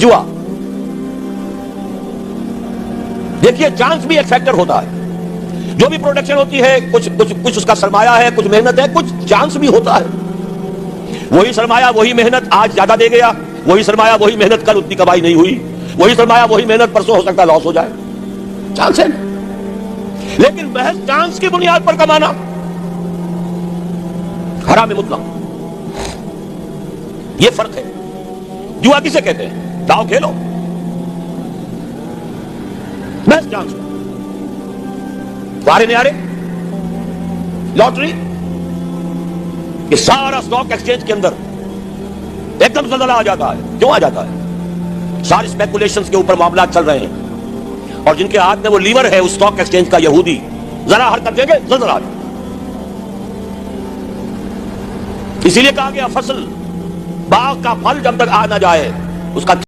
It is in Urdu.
جوا. دیکھیے چانس بھی ایک فیکٹر ہوتا ہے. جو بھی پروڈکشن ہوتی ہے کچھ اس کا سرمایہ ہے, کچھ محنت ہے, کچھ چانس بھی ہوتا ہے. وہی سرمایہ وہی محنت آج زیادہ دے گیا, وہی سرمایہ وہی محنت کل اتنی کمائی نہیں ہوئی, وہی سرمایہ وہی محنت پرسوں ہو سکتا ہے لاس ہو جائے. چانس ہے. لیکن محض چانس کی بنیاد پر کمانا حرام مطلق, یہ فرق ہے. جوا کسے کہتے ہیں؟ داؤ کھیلو محض چانس. بارے نہیں آ رہے لاٹری, یہ سارا اسٹاک ایکسچینج کے اندر ایک دم زلزلہ آ جاتا ہے. کیوں آ جاتا ہے؟ سارے اسپیکولیشنز کے اوپر معاملات چل رہے ہیں, اور جن کے ہاتھ میں وہ لیور ہے اس اسٹاک ایکسچینج کا, یہودی, ذرا حرکت دیں گے زلزلہ آ جائے. اسی لیے کہا گیا فصل باغ کا پھل جب تک آ نہ جائے اس کا